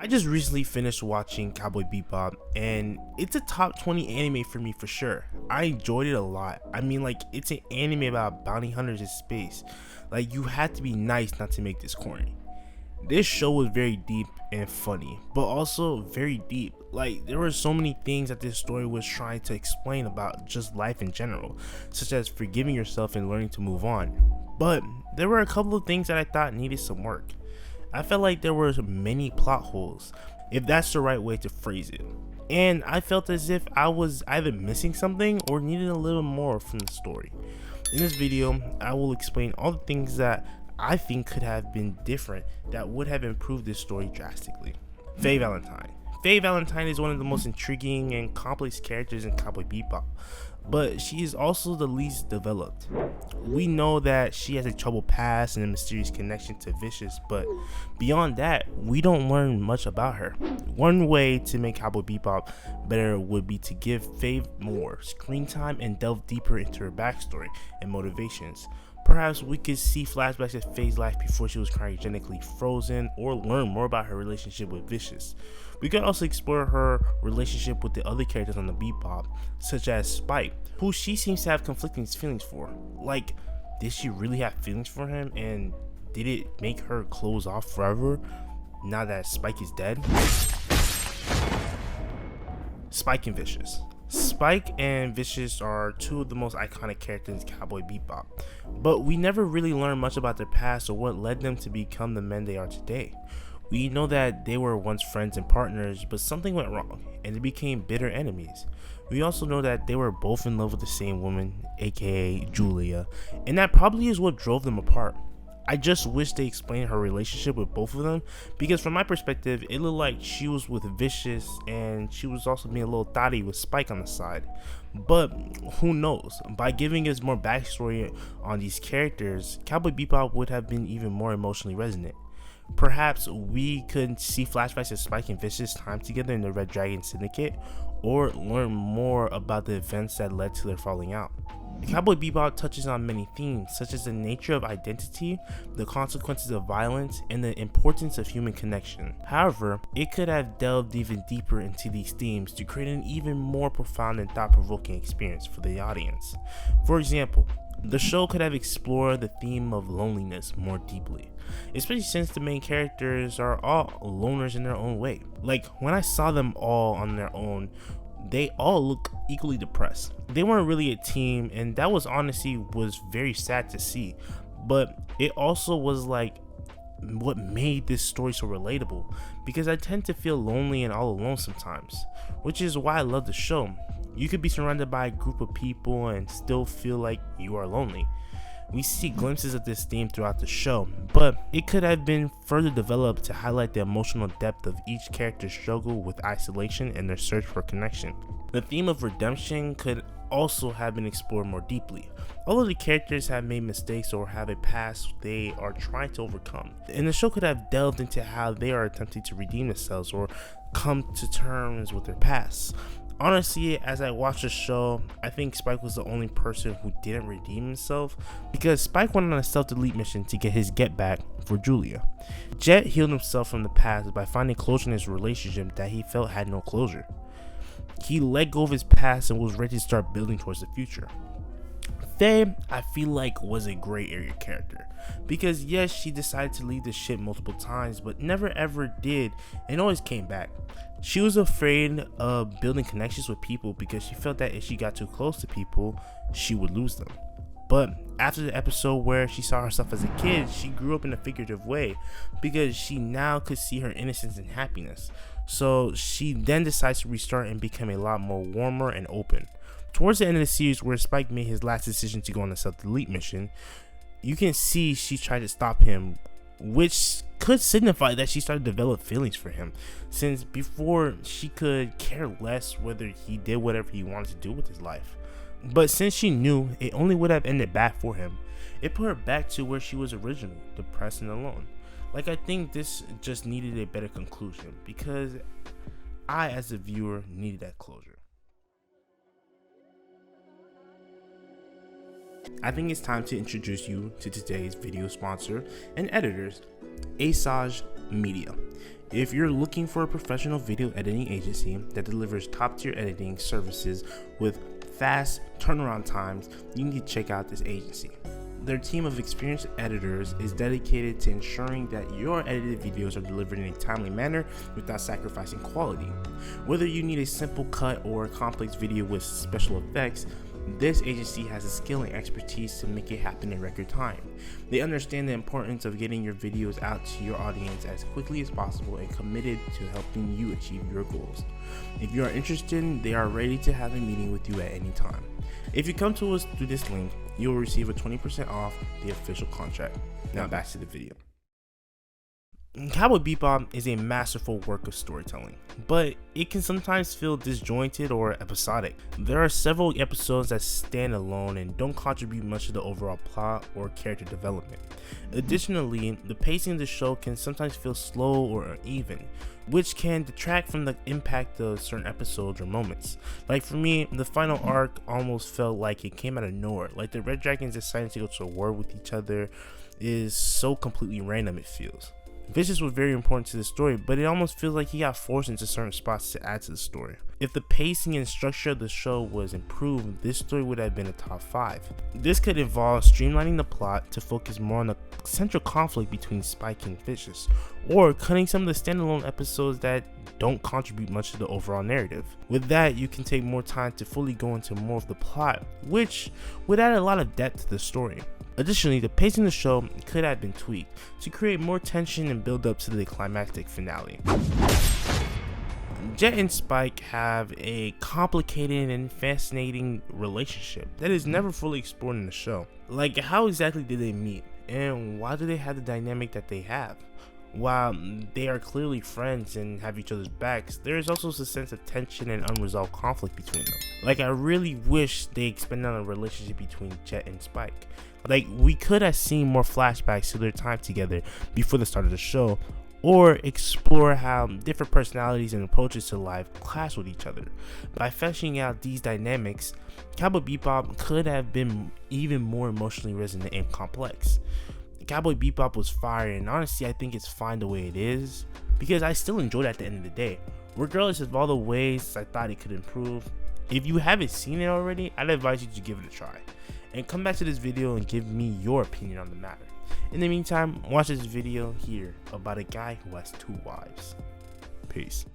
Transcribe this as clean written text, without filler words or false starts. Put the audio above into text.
I just recently finished watching Cowboy Bebop, and it's a top 20 anime for me for sure. I enjoyed it a lot. I mean, like, it's an anime about bounty hunters in space. Like, you had to be nice not to make this corny. This show was very deep and funny, but also very deep. Like, there were so many things that this story was trying to explain about just life in general, such as forgiving yourself and learning to move on. But there were a couple of things that I thought needed some work. I felt like there were many plot holes, if that's the right way to phrase it. And I felt as if I was either missing something or needed a little more from the story. In this video, I will explain all the things that I think could have been different that would have improved this story drastically. Faye Valentine. Faye Valentine is one of the most intriguing and complex characters in Cowboy Bebop, but she is also the least developed. We know that she has a troubled past and a mysterious connection to Vicious, but beyond that, we don't learn much about her. One way to make Cowboy Bebop better would be to give Faye more screen time and delve deeper into her backstory and motivations. Perhaps we could see flashbacks of Faye's life before she was cryogenically frozen, or learn more about her relationship with Vicious. We could also explore her relationship with the other characters on the Bebop, such as Spike, who she seems to have conflicting feelings for. Like, did she really have feelings for him, and did it make her close off forever now that Spike is dead? Spike and Vicious. Spike and Vicious are two of the most iconic characters in Cowboy Bebop, but we never really learn much about their past or what led them to become the men they are today. We know that they were once friends and partners, but something went wrong and they became bitter enemies. We also know that they were both in love with the same woman, aka Julia, and that probably is what drove them apart. I just wish they explained her relationship with both of them, because from my perspective, it looked like she was with Vicious and she was also being a little thotty with Spike on the side. But who knows? By giving us more backstory on these characters, Cowboy Bebop would have been even more emotionally resonant. Perhaps we could see flashbacks of Spike and Vicious' time together in the Red Dragon Syndicate, or learn more about the events that led to their falling out. Cowboy Bebop touches on many themes, such as the nature of identity, the consequences of violence, and the importance of human connection. However, it could have delved even deeper into these themes to create an even more profound and thought-provoking experience for the audience. For example, the show could have explored the theme of loneliness more deeply, especially since the main characters are all loners in their own way. Like, when I saw them all on their own, they all look equally depressed. They weren't really a team, and that was very sad to see, but it also was like what made this story so relatable, because I tend to feel lonely and all alone sometimes, which is why I love the show. You could be surrounded by a group of people and still feel like you are lonely. We see glimpses of this theme throughout the show, but it could have been further developed to highlight the emotional depth of each character's struggle with isolation and their search for connection. The theme of redemption could also have been explored more deeply. Although the characters have made mistakes or have a past they are trying to overcome, and the show could have delved into how they are attempting to redeem themselves or come to terms with their past. Honestly, as I watched the show, I think Spike was the only person who didn't redeem himself, because Spike went on a self-delete mission to get his get back for Julia. Jet healed himself from the past by finding closure in his relationship that he felt had no closure. He let go of his past and was ready to start building towards the future. Faye, I feel like, was a gray area character, because yes, she decided to leave the ship multiple times, but never ever did and always came back. She was afraid of building connections with people because she felt that if she got too close to people, she would lose them. But after the episode where she saw herself as a kid, she grew up in a figurative way because she now could see her innocence and happiness. So she then decides to restart and become a lot more warmer and open. Towards the end of the series, where Spike made his last decision to go on a self-delete mission, you can see she tried to stop him, which could signify that she started to develop feelings for him, since before she could care less whether he did whatever he wanted to do with his life. But since she knew it only would have ended bad for him, it put her back to where she was originally, depressed and alone. Like, I think this just needed a better conclusion, because I, as a viewer, needed that closure. I think it's time to introduce you to today's video sponsor and editors, Asajj Media. If you're looking for a professional video editing agency that delivers top-tier editing services with fast turnaround times, you need to check out this agency. Their team of experienced editors is dedicated to ensuring that your edited videos are delivered in a timely manner without sacrificing quality. Whether you need a simple cut or a complex video with special effects, this agency has the skill and expertise to make it happen in record time. They understand the importance of getting your videos out to your audience as quickly as possible and committed to helping you achieve your goals. If you are interested, they are ready to have a meeting with you at any time. If you come to us through this link, you will receive a 20% off the official contract. Now back to the video. Cowboy Bebop is a masterful work of storytelling, but it can sometimes feel disjointed or episodic. There are several episodes that stand alone and don't contribute much to the overall plot or character development. Additionally, the pacing of the show can sometimes feel slow or uneven, which can detract from the impact of certain episodes or moments. Like for me, the final arc almost felt like it came out of nowhere, like the Red Dragons deciding to go to war with each other is so completely random it feels. Vicious was very important to the story, but it almost feels like he got forced into certain spots to add to the story. If the pacing and structure of the show was improved, this story would have been a top 5. This could involve streamlining the plot to focus more on the central conflict between Spike and Vicious, or cutting some of the standalone episodes that don't contribute much to the overall narrative. With that, you can take more time to fully go into more of the plot, which would add a lot of depth to the story. Additionally, the pacing of the show could have been tweaked to create more tension and build up to the climactic finale. Jet and Spike have a complicated and fascinating relationship that is never fully explored in the show. Like, how exactly did they meet, and why do they have the dynamic that they have? While they are clearly friends and have each other's backs, there is also a sense of tension and unresolved conflict between them. Like, I really wish they expanded on a relationship between Jet and Spike. Like, we could have seen more flashbacks to their time together before the start of the show, or explore how different personalities and approaches to life clash with each other. By fleshing out these dynamics, Cowboy Bebop could have been even more emotionally resonant and complex. Cowboy Bebop was fire, and honestly I think it's fine the way it is, because I still enjoyed it at the end of the day. Regardless of all the ways I thought it could improve, if you haven't seen it already, I'd advise you to give it a try. And come back to this video and give me your opinion on the matter. In the meantime, watch this video here about a guy who has 2 wives. Peace.